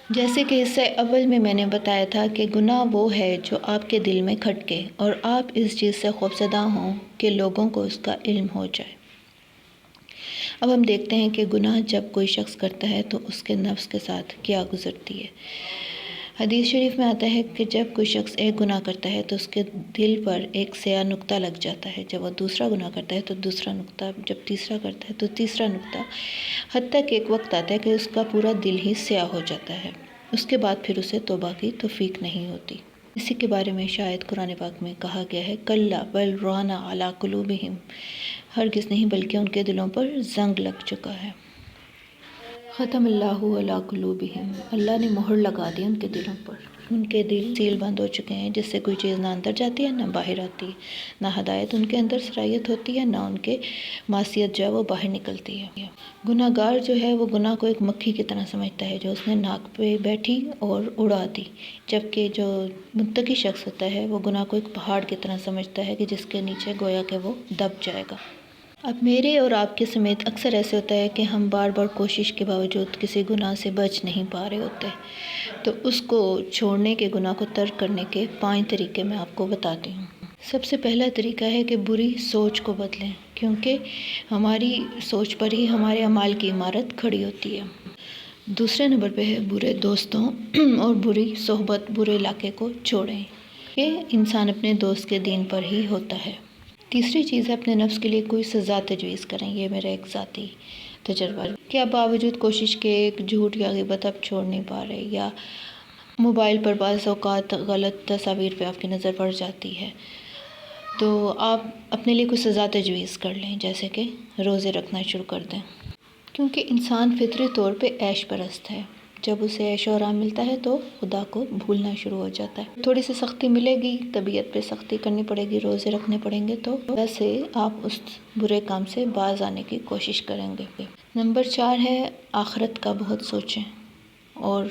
جیسے کہ حصہ اول میں نے بتایا تھا کہ گناہ وہ ہے جو آپ کے دل میں کھٹکے اور آپ اس چیز سے خوفزدہ ہوں کہ لوگوں کو اس کا علم ہو جائے۔ اب ہم دیکھتے ہیں کہ گناہ جب کوئی شخص کرتا ہے تو اس کے نفس کے ساتھ کیا گزرتی ہے۔ حدیث شریف میں آتا ہے کہ جب کوئی شخص ایک گناہ کرتا ہے تو اس کے دل پر ایک سیاہ نقطہ لگ جاتا ہے، جب وہ دوسرا گناہ کرتا ہے تو دوسرا نقطہ، جب تیسرا کرتا ہے تو تیسرا نقطہ، حتیٰ کہ ایک وقت آتا ہے کہ اس کا پورا دل ہی سیاہ ہو جاتا ہے۔ اس کے بعد پھر اسے توبہ کی توفیق نہیں ہوتی۔ اسی کے بارے میں شاید قرآن پاک میں کہا گیا ہے کَلَّا بَلْ رَانَ عَلَىٰ قُلُوبِهِمْ، ہرگز نہیں بلکہ ان کے دلوں پر زنگ لگ چکا ہے۔ ختم اللہ علی قلوبہم، اللہ نے مہر لگا دی ان کے دلوں پر، ان کے دل سیل بند ہو چکے ہیں جس سے کوئی چیز نہ اندر جاتی ہے نہ باہر آتی ہے، نہ ہدایت ان کے اندر سرایت ہوتی ہے نہ ان کے معصیت جو ہے وہ باہر نکلتی ہے۔ گناہ گار جو ہے وہ گناہ کو ایک مکھی کی طرح سمجھتا ہے جو اس نے ناک پہ بیٹھی اور اڑا دی، جبکہ جو متقی شخص ہوتا ہے وہ گناہ کو ایک پہاڑ کی طرح سمجھتا ہے کہ جس کے نیچے گویا کہ وہ دب جائے گا۔ اب میرے اور آپ کے سمیت اکثر ایسے ہوتا ہے کہ ہم بار بار کوشش کے باوجود کسی گناہ سے بچ نہیں پا رہے ہوتے، تو اس کو چھوڑنے کے، گناہ کو ترک کرنے کے 5 طریقے میں آپ کو بتاتی ہوں۔ سب سے پہلا طریقہ ہے کہ بری سوچ کو بدلیں، کیونکہ ہماری سوچ پر ہی ہمارے اعمال کی عمارت کھڑی ہوتی ہے۔ دوسرے نمبر پہ ہے برے دوستوں اور بری صحبت، برے علاقے کو چھوڑیں، کہ انسان اپنے دوست کے دین پر ہی ہوتا ہے۔ تیسری چیز ہے اپنے نفس کے لیے کوئی سزا تجویز کریں، یہ میرا ایک ذاتی تجربہ ہے کہ آپ باوجود کوشش کے ایک جھوٹ یا غیبت آپ چھوڑ نہیں پا رہے، یا موبائل پر بعض اوقات غلط تصاویر پہ آپ کی نظر پڑ جاتی ہے، تو آپ اپنے لیے کوئی سزا تجویز کر لیں، جیسے کہ روزے رکھنا شروع کر دیں، کیونکہ انسان فطری طور پہ عیش پرست ہے۔ جب اسے عیش و آرام ملتا ہے تو خدا کو بھولنا شروع ہو جاتا ہے۔ تھوڑی سی سختی ملے گی، طبیعت پہ سختی کرنی پڑے گی، روزے رکھنے پڑیں گے، تو ویسے آپ اس برے کام سے باز آنے کی کوشش کریں گے۔ نمبر 4 ہے آخرت کا بہت سوچیں اور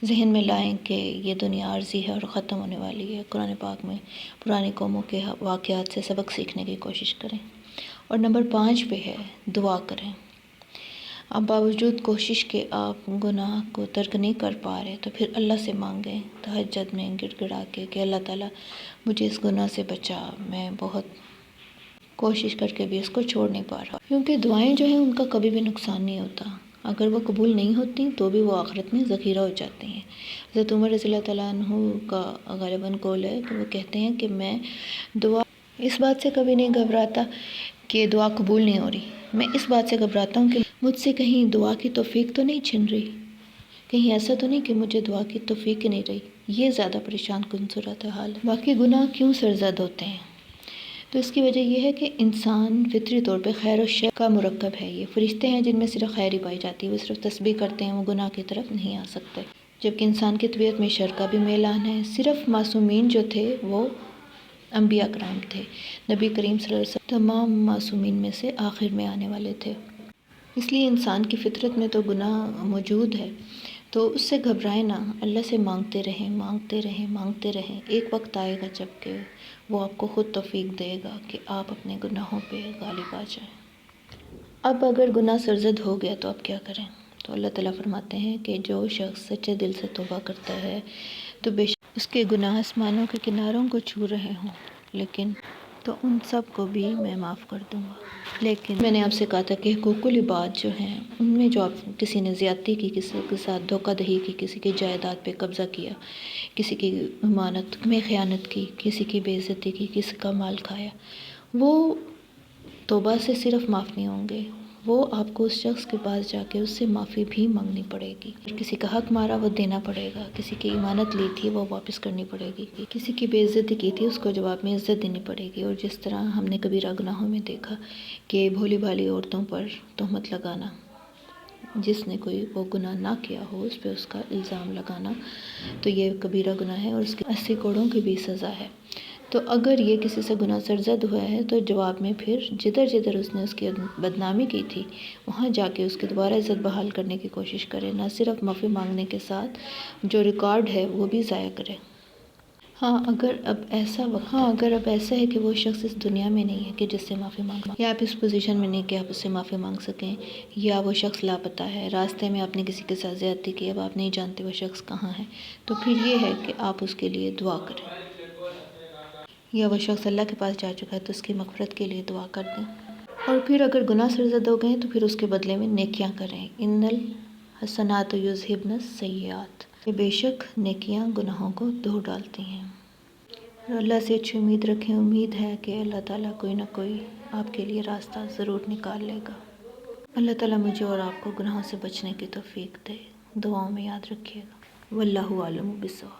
ذہن میں لائیں کہ یہ دنیا عارضی ہے اور ختم ہونے والی ہے۔ قرآن پاک میں پرانی قوموں کے واقعات سے سبق سیکھنے کی کوشش کریں۔ اور نمبر 5 پہ ہے دعا کریں۔ اب باوجود کوشش کے آپ گناہ کو ترک نہیں کر پا رہے تو پھر اللہ سے مانگیں تہجد میں گڑ گڑا کے کہ اللہ تعالیٰ مجھے اس گناہ سے بچا، میں بہت کوشش کر کے بھی اس کو چھوڑ نہیں پا رہا، کیونکہ دعائیں جو ہیں ان کا کبھی بھی نقصان نہیں ہوتا، اگر وہ قبول نہیں ہوتی تو بھی وہ آخرت میں ذخیرہ ہو جاتی ہیں۔ حضرت عمر رضی اللہ تعالیٰ عنہ کا غالباً قول ہے کہ وہ کہتے ہیں کہ میں دعا اس بات سے کبھی نہیں گھبراتا کہ دعا قبول نہیں ہو رہی، میں اس بات سے گھبراتا ہوں کہ مجھ سے کہیں دعا کی توفیق تو نہیں چھن رہی، کہیں ایسا تو نہیں کہ مجھے دعا کی توفیق نہیں رہی۔ یہ زیادہ پریشان کن صورت حال ہے۔ باقی گناہ کیوں سرزد ہوتے ہیں؟ تو اس کی وجہ یہ ہے کہ انسان فطری طور پہ خیر و شر کا مرکب ہے، یہ فرشتے ہیں جن میں صرف خیر ہی پائی جاتی ہے، وہ صرف تسبیح کرتے ہیں، وہ گناہ کی طرف نہیں آ سکتے، جبکہ انسان کی طبیعت میں شر کا بھی میلان ہے۔ صرف معصومین جو تھے وہ انبیاء کرام تھے، نبی کریم صلی اللہ علیہ وسلم تمام معصومین میں سے آخر میں آنے والے تھے، اس لیے انسان کی فطرت میں تو گناہ موجود ہے، تو اس سے گھبرائیں نہ، اللہ سے مانگتے رہیں، مانگتے رہیں، مانگتے رہیں، ایک وقت آئے گا جب کہ وہ آپ کو خود توفیق دے گا کہ آپ اپنے گناہوں پہ غالب آ جائیں۔ اب اگر گناہ سرزد ہو گیا تو آپ کیا کریں؟ تو اللہ تعالیٰ فرماتے ہیں کہ جو شخص سچے دل سے توبہ کرتا ہے تو بے شک اس کے گناہ آسمانوں کے کناروں کو چھو رہے ہوں، لیکن تو ان سب کو بھی میں معاف کر دوں گا۔ لیکن میں نے آپ سے کہا تھا کہ حقوق العباد جو ہیں ان میں جو آپ کسی نے زیادتی کی، کسی کے ساتھ دھوکہ دہی کی، کسی کی جائیداد پہ قبضہ کیا، کسی کی امانت میں خیانت کی، کسی کی بے عزتی کی، کسی کا مال کھایا، وہ توبہ سے صرف معاف نہیں ہوں گے، وہ آپ کو اس شخص کے پاس جا کے اس سے معافی بھی مانگنی پڑے گی، کسی کا حق مارا وہ دینا پڑے گا، کسی کی امانت لی تھی وہ واپس کرنی پڑے گی، کسی کی بے عزتی کی تھی اس کو جواب میں عزت دینی پڑے گی۔ اور جس طرح ہم نے کبیرہ گناہوں میں دیکھا کہ بھولی بھالی عورتوں پر تہمت لگانا، جس نے کوئی وہ گناہ نہ کیا ہو اس پہ اس کا الزام لگانا، تو یہ کبیرہ گناہ ہے اور اس کے 80 کوڑوں کی بھی سزا ہے۔ تو اگر یہ کسی سے گناہ سرزد ہوا ہے تو جواب میں پھر جدھر جدھر اس نے اس کی بدنامی کی تھی وہاں جا کے اس کی دوبارہ عزت بحال کرنے کی کوشش کرے، نہ صرف معافی مانگنے کے ساتھ جو ریکارڈ ہے وہ بھی ضائع کرے۔ اگر اب ایسا ہے کہ وہ شخص اس دنیا میں نہیں ہے کہ جس سے معافی مانگنا، یا آپ اس پوزیشن میں نہیں کہ آپ اس سے معافی مانگ سکیں، یا وہ شخص لاپتہ ہے، راستے میں آپ نے کسی کے ساتھ زیادتی کی، اب آپ نہیں جانتے وہ شخص کہاں ہے، تو پھر یہ ہے کہ آپ اس کے لیے دعا کریں، یا وہ شخص اللہ کے پاس جا چکا ہے تو اس کی مغفرت کے لیے دعا کر دیں۔ اور پھر اگر گناہ سرزد ہو گئے تو پھر اس کے بدلے میں نیکیاں کریں۔ ان الحسنات یذہبن السیئات، کہ بے شک نیکیاں گناہوں کو دھو ڈالتی ہیں۔ اور اللہ سے اچھی امید رکھیں، امید ہے کہ اللہ تعالیٰ کوئی نہ کوئی آپ کے لیے راستہ ضرور نکال لے گا۔ اللہ تعالیٰ مجھے اور آپ کو گناہوں سے بچنے کی توفیق دے۔ دعاؤں میں یاد رکھیے گا۔ واللہ اعلم بالصواب۔